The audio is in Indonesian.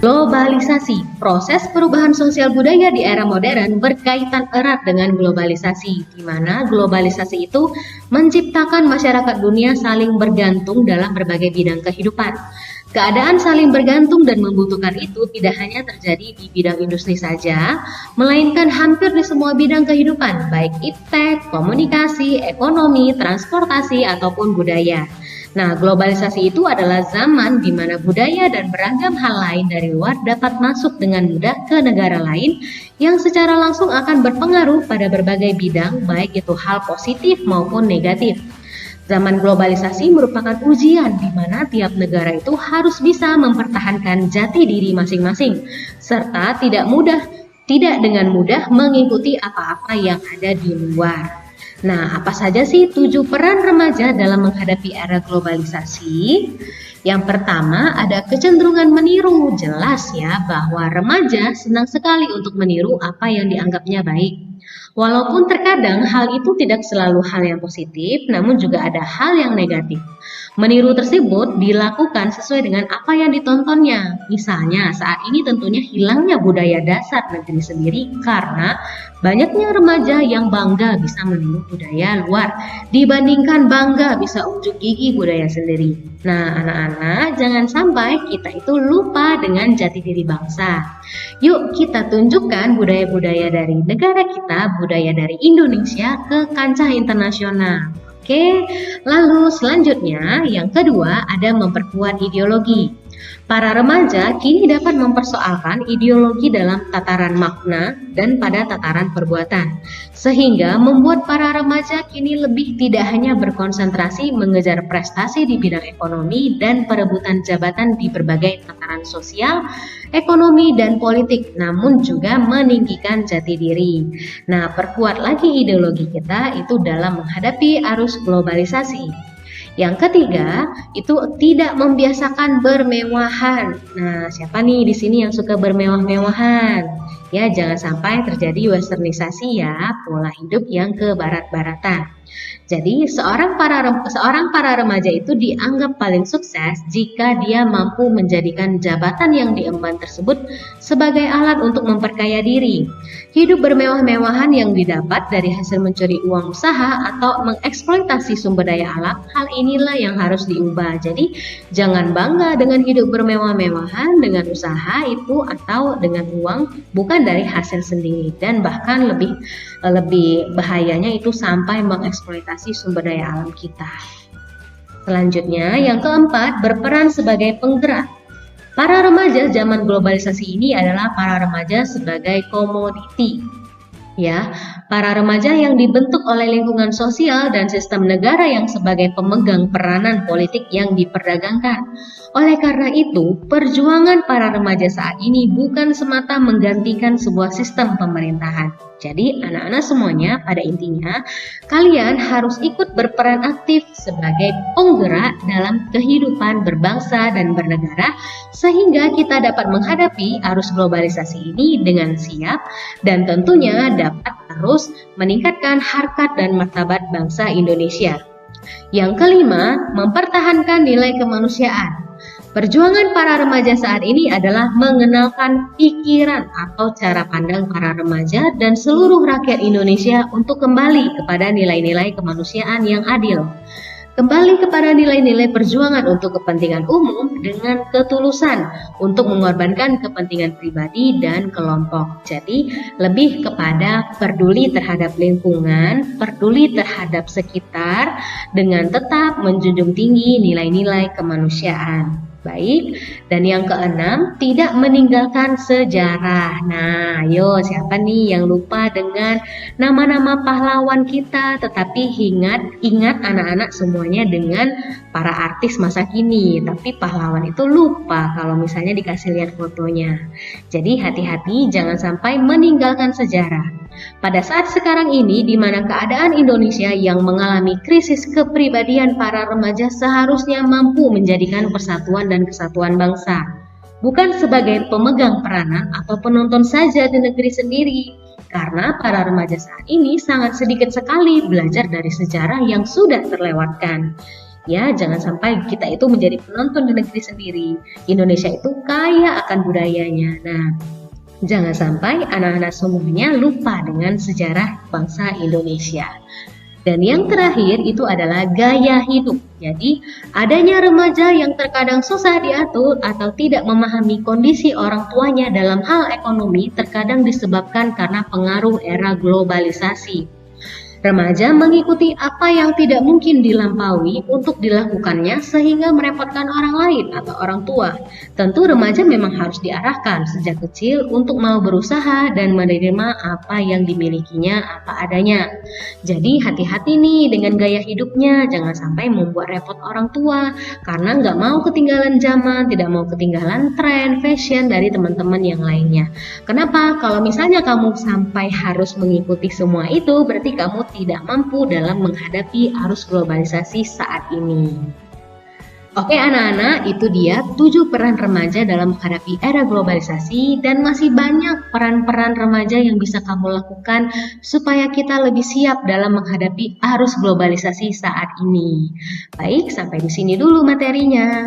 Globalisasi, proses perubahan sosial budaya di era modern berkaitan erat dengan globalisasi, di mana globalisasi itu menciptakan masyarakat dunia saling bergantung dalam berbagai bidang kehidupan. Keadaan saling bergantung dan membutuhkan itu tidak hanya terjadi di bidang industri saja, melainkan hampir di semua bidang kehidupan, baik iptek, komunikasi, ekonomi, transportasi, ataupun budaya. Nah, globalisasi itu adalah zaman di mana budaya dan beragam hal lain dari luar dapat masuk dengan mudah ke negara lain yang secara langsung akan berpengaruh pada berbagai bidang, baik itu hal positif maupun negatif. Zaman globalisasi merupakan ujian di mana tiap negara itu harus bisa mempertahankan jati diri masing-masing, serta tidak dengan mudah mengikuti apa-apa yang ada di luar. Nah, apa saja sih 7 peran remaja dalam menghadapi era globalisasi? Yang pertama, ada kecenderungan meniru. Jelas ya bahwa remaja senang sekali untuk meniru apa yang dianggapnya baik. Walaupun terkadang hal itu tidak selalu hal yang positif, namun juga ada hal yang negatif. Meniru tersebut dilakukan sesuai dengan apa yang ditontonnya. Misalnya, saat ini tentunya hilangnya budaya dasar negeri sendiri karena banyaknya remaja yang bangga bisa meniru budaya luar dibandingkan bangga bisa unjuk gigi budaya sendiri. Nah, anak-anak, jangan sampai kita itu lupa dengan jati diri bangsa. Yuk kita tunjukkan budaya-budaya dari negara kita, budaya dari Indonesia ke kancah internasional. Oke, lalu selanjutnya yang kedua ada memperkuat ideologi. Para remaja kini dapat mempersoalkan ideologi dalam tataran makna dan pada tataran perbuatan, sehingga membuat para remaja kini lebih tidak hanya berkonsentrasi mengejar prestasi di bidang ekonomi dan perebutan jabatan di berbagai tataran sosial, ekonomi, dan politik, namun juga meninggikan jati diri. Nah, perkuat lagi ideologi kita itu dalam menghadapi arus globalisasi. Yang ketiga, itu tidak membiasakan bermewahan. Nah, siapa nih di sini yang suka bermewah-mewahan? Ya, jangan sampai terjadi westernisasi ya, pola hidup yang ke barat-baratan. Jadi, seorang para remaja itu dianggap paling sukses jika dia mampu menjadikan jabatan yang diemban tersebut sebagai alat untuk memperkaya diri. Hidup bermewah-mewahan yang didapat dari hasil mencuri uang usaha atau mengeksploitasi sumber daya alam, hal inilah yang harus diubah. Jadi, jangan bangga dengan hidup bermewah-mewahan dengan usaha itu atau dengan uang bukan dari hasil sendiri, dan bahkan lebih bahayanya itu sampai mengeksploitasi sumber daya alam kita. Selanjutnya, yang keempat, berperan sebagai penggerak. Para remaja zaman globalisasi ini adalah para remaja sebagai komoditi. Ya, para remaja yang dibentuk oleh lingkungan sosial dan sistem negara yang sebagai pemegang peranan politik yang diperdagangkan. Oleh karena itu, perjuangan para remaja saat ini bukan semata menggantikan sebuah sistem pemerintahan. Jadi, anak-anak semuanya pada intinya, kalian harus ikut berperan aktif sebagai penggerak dalam kehidupan berbangsa dan bernegara, sehingga kita dapat menghadapi arus globalisasi ini dengan siap dan tentunya dapat terus meningkatkan harkat dan martabat bangsa Indonesia. Yang kelima, mempertahankan nilai kemanusiaan. Perjuangan para remaja saat ini adalah mengenalkan pikiran atau cara pandang para remaja dan seluruh rakyat Indonesia untuk kembali kepada nilai-nilai kemanusiaan yang adil. Kembali kepada nilai-nilai perjuangan untuk kepentingan umum dengan ketulusan untuk mengorbankan kepentingan pribadi dan kelompok. Jadi, lebih kepada peduli terhadap lingkungan, peduli terhadap sekitar dengan tetap menjunjung tinggi nilai-nilai kemanusiaan. Baik, dan yang keenam, tidak meninggalkan sejarah. Nah, ayo siapa nih yang lupa dengan nama-nama pahlawan kita, tetapi ingat anak-anak semuanya dengan para artis masa kini, tapi pahlawan itu lupa kalau misalnya dikasih lihat fotonya. Jadi hati-hati jangan sampai meninggalkan sejarah. Pada saat sekarang ini, di mana keadaan Indonesia yang mengalami krisis kepribadian para remaja seharusnya mampu menjadikan persatuan dan kesatuan bangsa, bukan sebagai pemegang peranan atau penonton saja di negeri sendiri. Karena para remaja saat ini sangat sedikit sekali belajar dari sejarah yang sudah terlewatkan. Ya, jangan sampai kita itu menjadi penonton di negeri sendiri. Indonesia itu kaya akan budayanya. Nah, jangan sampai anak-anak semuanya lupa dengan sejarah bangsa Indonesia. Dan yang terakhir itu adalah gaya hidup. Jadi, adanya remaja yang terkadang susah diatur atau tidak memahami kondisi orang tuanya dalam hal ekonomi terkadang disebabkan karena pengaruh era globalisasi. Remaja mengikuti apa yang tidak mungkin dilampaui untuk dilakukannya sehingga merepotkan orang lain atau orang tua. Tentu remaja memang harus diarahkan sejak kecil untuk mau berusaha dan menerima apa yang dimilikinya apa adanya. Jadi hati-hati nih dengan gaya hidupnya, jangan sampai membuat repot orang tua karena nggak mau ketinggalan zaman, tidak mau ketinggalan tren, fashion dari teman-teman yang lainnya. Kenapa? Kalau misalnya kamu sampai harus mengikuti semua itu, berarti kamu tidak mampu dalam menghadapi arus globalisasi saat ini. Oke anak-anak, itu dia 7 peran remaja dalam menghadapi era globalisasi dan masih banyak peran-peran remaja yang bisa kamu lakukan supaya kita lebih siap dalam menghadapi arus globalisasi saat ini. Baik, sampai di sini dulu materinya.